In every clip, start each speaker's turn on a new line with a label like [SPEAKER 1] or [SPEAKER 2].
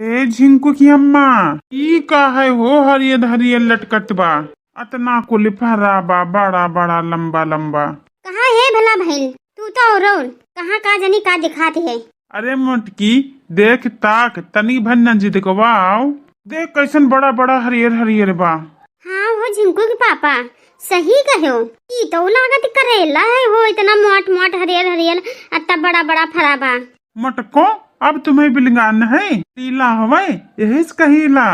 [SPEAKER 1] ए झिंकू की अम्मा ई का है हो हरियर हरियर लटकत बा अतना कुल फरा बा बड़ा बड़ा लंबा लंबा।
[SPEAKER 2] कहाँ है भला भइल? तू तो और कहाँ का जनी का दिखाते है।
[SPEAKER 1] अरे मोटकी देख ताक तनी भर न जिद गवाओ देख कैसन बड़ा बड़ा हरियर हरियर बा।
[SPEAKER 2] हाँ हो झिंकू के पापा सही कहो। ई तो लागत करेला है हो इतना मोट मोट हरियर हरियर अत्ता बड़ा बड़ा फरा बा।
[SPEAKER 1] मटको अब तुम्हें बिलगान है टीला हवे यही से कहीला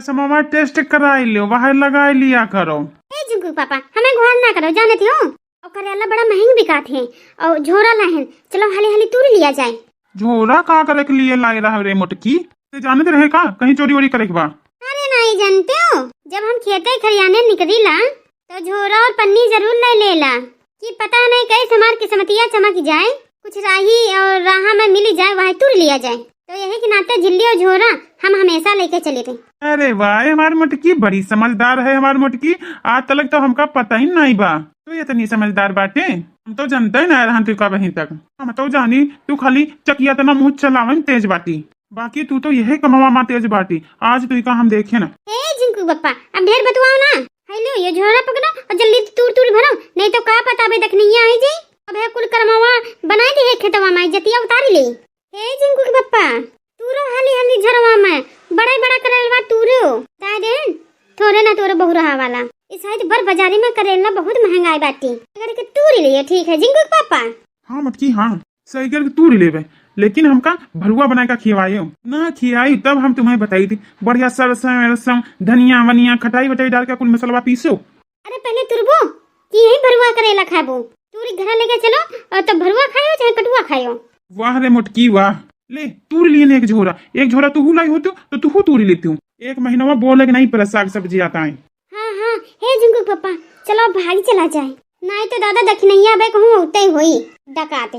[SPEAKER 1] समवा टेस्ट कराई लो वहाँ लगाई लिया करो।
[SPEAKER 2] ए झिंकू पापा हमें घोर ना करो जानते हो और करेला बड़ा महंग बिकात है और झोरा लाहन चलो हाली हाली तूर लिया जाए।
[SPEAKER 1] झोरा का करे के लिए लाई रहा रे मोटकी ते जानते रहे का कहीं चोरी वोरी करे के बा।
[SPEAKER 2] अरे नहीं जानते हो जब हम खेते खरियाने निकलीला तो झोरा और पन्नी जरूर ले लेला कि पता नहीं कैसे हमार किस्मतिया चमक जाए कुछ राही और राह में मिली जाए वहाँ तुर लिया जाए। तो यही के नाते झिल्ली और झोरा हम हमेशा लेके चले थे।
[SPEAKER 1] अरे वाह हमारी मोटकी बड़ी समझदार है हमारी मोटकी आज तक तो हमका पता ही नहीं बा तू इतनी समझदार बाटे हम तो जानते ही ना रहन तू का वहीं तक हम तो जानी तू खाली चकिया तना मुँह चलावे में तेज बाटी बाकी तू तो यही कमावा मा तेज बाटी आज तू का हम देखे ना।
[SPEAKER 2] ए जिंकू बप्पा अब ढेर बतवाओ ना हेलो ये झोरा पकड़ो और जल्दी तूर तूर भरो नहीं तो का पता बे तक नहीं आई जी। अब है कुल करमावा बनाई दी है खेतवा में जतिया उतारी ली। हे जिंकू के बप्पा तूरो हाली हाली झरवा में बड़ा बड़ा करेलवा तूरो दादे थोड़े ना तोरे बहु रहा वाला इस साइड बर बाजारी में करेला बहुत महंगा है बाटी अगर के तूरी लिए ठीक है जिंकू के पापा।
[SPEAKER 1] हाँ मटकी हाँ सही करके तू लेवे लेकिन हमका भरुआ बना कर खिवाए ना खियाई तब हम तुम्हें बताई थी बढ़िया सरसों धनिया वनिया खटाई वटाई डाल के कुल मसलवा पीसो।
[SPEAKER 2] अरे पहले तुरबो कि यही भरुआ करेला खाबो तूरी घर लेके चलो और तब भरुआ खायो चाहे कटुआ खायो।
[SPEAKER 1] वाह रे मोटकी वाह ले तूर लिए एक झोरा तू लाई हो तो तू तूरी लेती हूँ एक महीना में बोले नहीं पर साग सब्जी आता है।
[SPEAKER 2] हाँ हाँ हे जिंकू पापा चलो भागी चला जाए नहीं तो दादा दखनैया बे कहूँ उठते ही हुई डकाते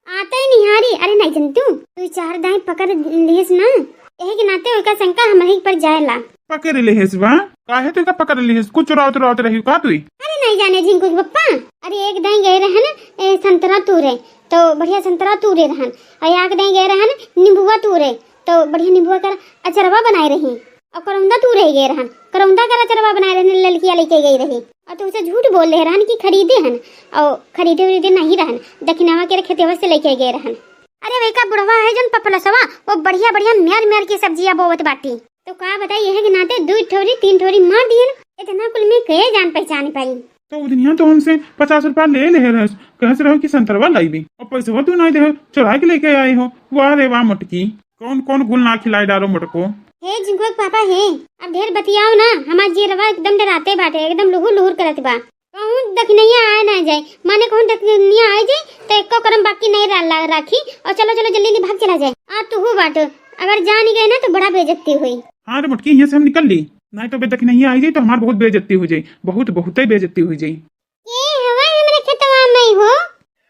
[SPEAKER 2] आते ही निहारी। अरे नहीं जनतू तू चार दाई पकड़ लेस ना यही के नाते उनका शंका हमारे पर जाएला
[SPEAKER 1] पकड़ लेस बा काहे तू का पकड़ लेस कुछ चुरावत चुरावत रही का तू।
[SPEAKER 2] अरे नहीं जाने झिंकू के पप्पा अरे एक दाई गए रहन संतरा तूरे तो बढ़िया संतरा तूरे रहन और एक दाई गए रहन नींबुआ तूरे तो बढ़िया नींबुआ कर अचरवा बनाए रही और करौंदा तूरे गए रहन करौंदा का अचरवा बनाए रहन ललकिया लेके गई रही और तो उसे झूठ बोल रहे रहन कि खरीदे हन और खरीदे नहीं रहन दक्षिणावा के खेते से लेके गए रहन। अरे वही का बुढ़वा है जन पपलसवा वो बढ़िया बढ़िया मेर मेर की सब्जियां बोवत बाटी तो का बताइए है कि नाते 2 ठोरी 3 ठोरी मार दिए इतना कुल में कहे जान पहचान पाई।
[SPEAKER 1] तो दुनिया तो हमसे 50 रुपया ले रहे कह से रहो कि संतरवा लाई भी और पैसा तू नहीं दे चुरा के लेके आए हो। वाह रे वाह मोटकी कौन कौन गुल ना खिलाई डालो मोटको।
[SPEAKER 2] हे जिंकू पापा है अब ढेर बतियाओ ना हमार जीरवा एकदम डराते बाटे एकदम लुहुर लुहुर करत बा कहूँ दखनैया आए ना जाए माने कहूँ दखनैया आए जाए तो एक करम बाकी नहीं राखी और चलो चलो जल्दी भाग चला जाए आ तू हो बाट अगर जा नहीं गए ना तो बड़ा बेइज्जती हुई।
[SPEAKER 1] हाँ रे मोटकी यहाँ से हम निकल ली नहीं तो बेदक नहीं आई जाए तो हमारी बहुत बेइज्जती हो जाए बहुत ही बेइज्जती हो जाए।
[SPEAKER 2] के हवा हमरे खेतवा में हो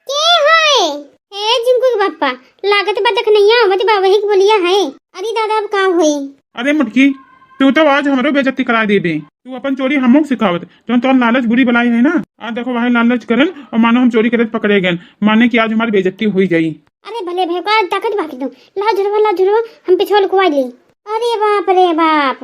[SPEAKER 2] के होए हे जिंकू के पापा लागत बा दखनैया आवत बा वही बोलिया है। अरे दादा अब का होई।
[SPEAKER 1] अरे मुटकी तू तो आज हमारो बेइज्जती करा दे तू अपन चोरी हमों सिखावत जो तो लालच बुरी बनाई है ना आज देखो वही लालच करन और मानो हम चोरी करे पकड़े गए माने कि आज हमारी बेइज्जती हुई जाई।
[SPEAKER 2] अरे भले भाई का ताकत बाकी दो ला झुरवा हम पिछोल को आई ली। अरे बाप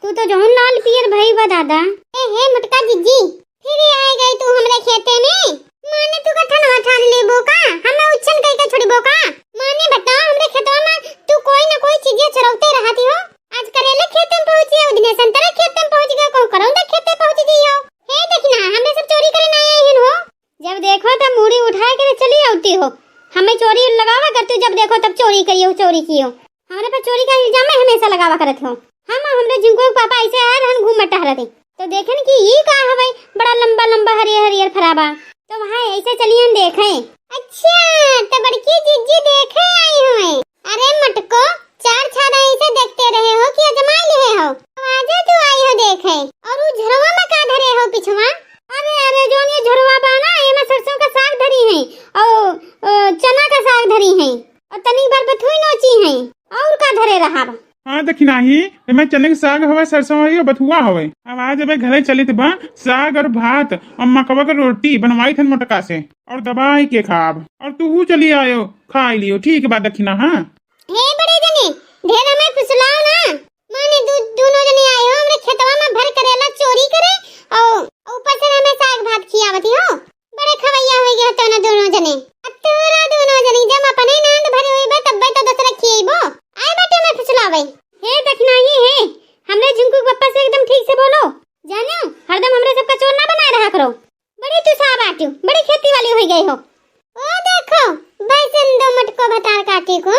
[SPEAKER 2] तू तो जौन लाल पियर भाई बा दादा ए हे मटका जिज्जी फिर आए गई तू हमरे खेते में माने तू कठन हठान लेबो का हमें उच्छन कई का छोड़बो का माने बता हमरे खेतवा में तू कोई ना कोई चीजें चरौते रहती हो आज करेले खेत में पहुंची हो दिन संतरा खेत में पहुंच गया कौन करौंदा खेत में पहुंच गई हो। हे देखना हमने सब चोरी करे ना आए हैं हो जब देखो तब मुड़ी उठा के चली आती हो हमें चोरी लगावा करते जब देखो तब चोरी करियो हमारे पर चोरी का इल्जाम में हमेशा लगावा करत हो। हम हमरे जिंको पापा ऐसे आए रहन घूम मटा रहे तो देखन कि ये का हवे बड़ा लंबा लंबा हरियर हरियर फराबा तो वहां ऐसे चलिए देखे। अच्छा तो बड़की जिज्जी देखे आई हुए। अरे मटको 4 छाड़ा ऐसे देखते रहे हो कि अजमा लिए हो आजा तू आई हो देखे और वो झरवा में का धरे हो पिछवा। अरे जो ये झरवा बा ना ये में सरसों का साग धरी है और चना का साग धरी है और तनी बार बथुई नोची है और का धरे रहा।
[SPEAKER 1] हाँ देखी नाही मैं चने के साग हवे सरसों हवे बथुआ हवे अब आज जब घरे चली बा साग और भात और मकवा के रोटी बनवाई थन मोटका से और दबाई के खाब और तू चली आयो खा लियो ठीक बात दखिना। हाँ
[SPEAKER 2] हे बड़े जने ढेर हमें फुसला हवे। हे देखना ये है हमरे झुमकू के पप्पा से एकदम ठीक से बोलो, जानो हरदम हमरे सबका चोर ना बनाए रहा करो। बड़ी तू सा बाटू, बड़ी खेती वाली हो गई हो। ओ देखो बैसन दो मटको भतार काटे को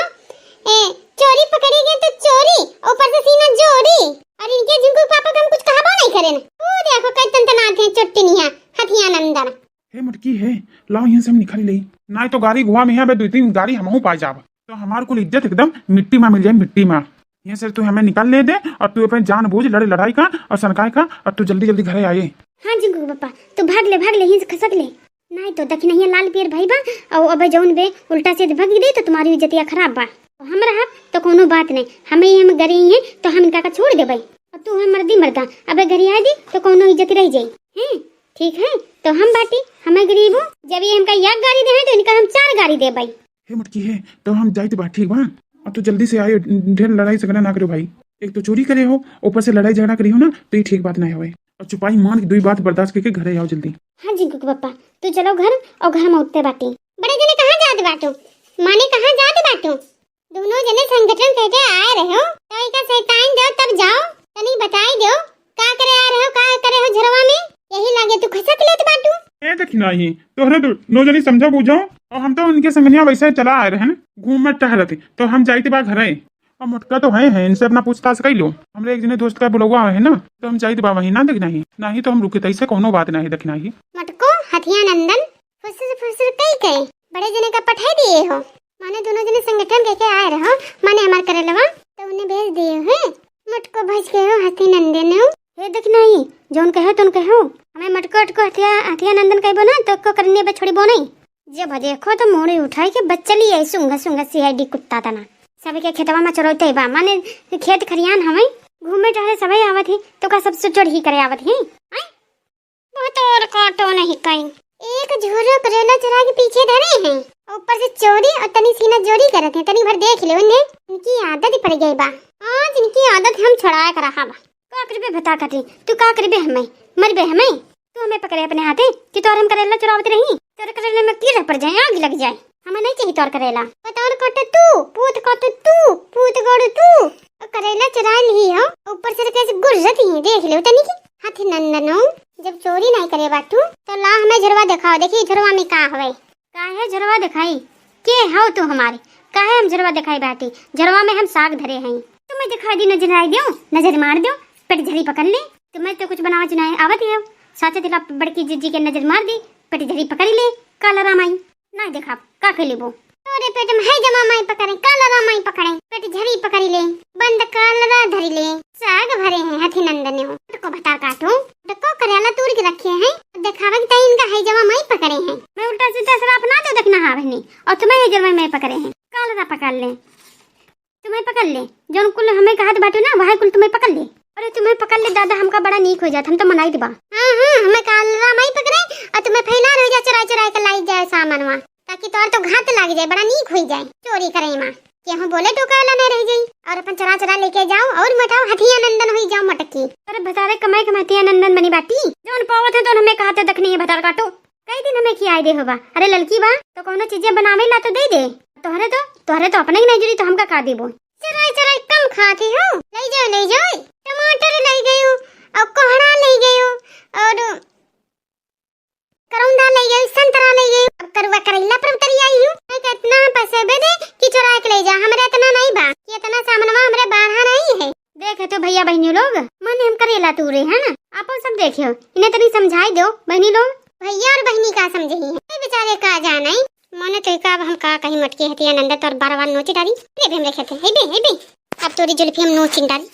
[SPEAKER 2] चोरी पकड़ेगी तो चोरी, ऊपर से सीना जोड़ी, और इनके झुमकू पापा का हम कुछ कहा नहीं करे ना। ओ देखो कई तंतनाते हैं चुट्टिनिया हथिया नंदन।
[SPEAKER 1] हे मटकी है, लाओ यहाँ से हम निकल ले, ना तो गाड़ी घुआ में यहाँ पे 2-3 गाड़ी हमहू पा जाब, तो हमार को इज्जत एकदम मिट्टी में मिल जाए, मिट्टी में। यहाँ से तू हमें निकाल ले दे और तू अपने जान बूझ लड़े लड़ाई का और सनकाय का, और तू जल्दी जल्दी घरे आए।
[SPEAKER 2] हाँ झुमकू पापा तू भाग ले यहीं से खसक ले, नहीं तो दखी नहीं लाल पियर भाई बा और अब जौन बे उल्टा से भग दे तो तुम्हारी इज्जतिया खराब बा। हम रहा तो कोनो बात नहीं, हमें हम गरी हैं तो हम इनका का छोड़ दे भाई, और तू है मर्दी मर्दा अब गरी आ दी तो कोनो इज्जत रह जाई हैं। ठीक है तो हम बाटी हमें गरीब हो, जब ये हमका एक गाड़ी दे तो इनका हम 4 गाड़ी दे भाई।
[SPEAKER 1] हे मटकी है तो हम जाए तो बात ठीक बा, और तू जल्दी से आयो, ढेर लड़ाई झगड़ा ना करो भाई। एक तो चोरी करे हो, ऊपर से लड़ाई झगड़ा करी हो ना, तो ये ठीक बात नहीं होवे, और चुपाई मान के 2 बात बर्दाश्त करके घरे आओ जल्दी।
[SPEAKER 2] हाँ झुमकू पापा तू चलो घर, और घर में उठते बाटी। बड़े जने कहाँ जाते बाटो, माने कहाँ जाते बाटो, दोनों जने संगठन करके आए रहे हो, तो इका शैतान दो तब जाओ, तनी बताई दो का करे आ रहे हो, का करे हो झरवा में, यही लागे तू खसक लेत बाटू।
[SPEAKER 1] ए देखना ही तोहरे तो नो जनी समझा बुझाओ, और हम तो उनके संगनिया वैसे चला आए रहे हैं घूम में टहलते, तो हम जाते बा घरे, और मुटका तो है इनसे अपना पूछताछ कर लो। हमरे एक जने दोस्त का बुलवा है ना, तो हम जाते बा वही ना देखना ही, ना ही तो हम रुके तैसे कोनो बात नहीं देखना ही।
[SPEAKER 2] मटको हथिया नंदन फुसर कई बड़े जने का पठाई दिए हो, माने दोनों जने संगठन करके आए रहो, माने हमार करे लवा तो उन्हें भेज दिए है। मटको भज के हो हथी नंदन हो, हे देखना ही जोन कहे तुम कहो, हमें मटको अटको हथिया नंदन कहबो ना तो को करने पे छोड़बो नहीं। जब देखो तो मोड़े उठाई के बच्चली है सुंगा सुंगा सीआईडी कुत्ता तना, सब के खेतवा में चरोते बा, माने खेत खरियान हमें घूमे टहले सबे आवत ही, तो का सब चोर ही करे आवत ही। बहुत और काटो नहीं कहीं, एक झोरो करेला चरा के पीछे धरे हैं, ऊपर से चोरी और तनी सीना जोड़ी करते हैं, तनी भर देख ले उन्हें, इनकी आदत ही पड़ गई बा, आज इनकी आदत हम छुड़ाया कर रहा बा। का करबे बता कटी, तू का करबे हमें मरबे हमें, तू हमें पकड़े अपने हाथे कि तोर हम करेला चुरावत रही, तोर करेले में कीड़ा पड़ जाए, आग लग जाए, हमें नहीं चाहिए तोर करेला। पतौर कट तू पूत कट तू पूत गोड़ तू, करेला चुरा ली हो, ऊपर से कैसे गुर्रत ही देख ले तनी की हाथी नंदनो। जब चोरी नहीं करे बाटू तो ला हमें झरवा दिखाओ, देखी झरवा में का हवे, का है झरवा दिखाई के हो तू हमारे, का है हम झरवा दिखाई बाटी, झरवा में हम साग धरे हैं, तुम्हें दिखाई दी नजर आई दो, नजर मार दो, पेट झड़ी पकड़ ले, तुम्हें तो कुछ बनावा चुनाए आवत है, साचे दिला बड़की जिज्जी के नजर मार दी, पेट झड़ी पकड़ ले, काला रामाई ना देखा का के लेबो, तोरे पेट में है जमा माई पकड़े, काला रामाई पकड़े, पेट झड़ी पकड़ी ले, बंद कालरा धरी ले, साग भरे हैं हथी नंदन ने हो, को बता काटो को करेला तूर के रखे हैं, दिखावा कि तई इनका है जमा माई पकड़े हैं, मैं उल्टा सीधा शराब ना तो देखना हा बहनी, और तुम्हें है जमा माई पकड़े हैं, कालरा पकड़ ले, तुम्हें पकड़ ले, जोन कुल हमें कहत बाटो ना वह कुल तुम्हें पकड़ ले, अरे तुम्हें पकड़ ले दादा हमका बड़ा नीक हो जात, हम तो मनाई देबा। हां हमें कालरा माई पकड़े और तुम्हें फैला रह जा चुरा चुरा के लाई जाए सामानवा, ताकि तोर तो घात लाग जाए, बड़ा नीक हो जाए चोरी करे मां, कि हम बोले तो काला नहीं रह जाई, और अपन चरा चरा लेके जाओ और मटाओ हथिया नंदन हो जाओ मटकी। अरे बता रे कमाई हथिया नंदन बनी बाटी, जोन पावत है तो हमें कहते तक नहीं है, बता काटो कई दिन हमें खियाई दे होबा, अरे लड़की बा तो कोनो चीजें बनावे ला तो दे दे, तोहरे तो अपने ही नहीं जुड़ी तो हमका का देबो, चराई चराई कम खाती हो, ले जाओ टमाटर ले गयो और कोहड़ा ले गयो और करौंदा ले गयो, संतरा ले गयो, अब करवा करेला पर उतरी आई हूं, मैं कितना पैसे दे दे कि चुरा के ले जा, हमरे इतना नहीं बा कि इतना सामानवा हमरे बाढ़ा नहीं है। देखे तो भैया बहनी लोग माने हम करेला तूरे है ना, आप सब देखियो, इन्हें तनी समझाई दो बहनी लोग, भैया और बहनी का समझे ही है, बेचारे का जाना है माने तो का हम का कहीं मटकी हथिया नंदन और बारवान नोची डाली रे हम रखे थे, हे बे अब तोरी जुल्फी हम नोच डाली,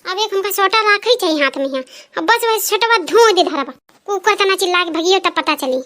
[SPEAKER 2] अब एक हमका छोटा राख ही चाहिए हाथ में, यहाँ अब बस वह छोटा धो दे धरबा, कुकर तना चिल्ला के भगियो तब पता चली।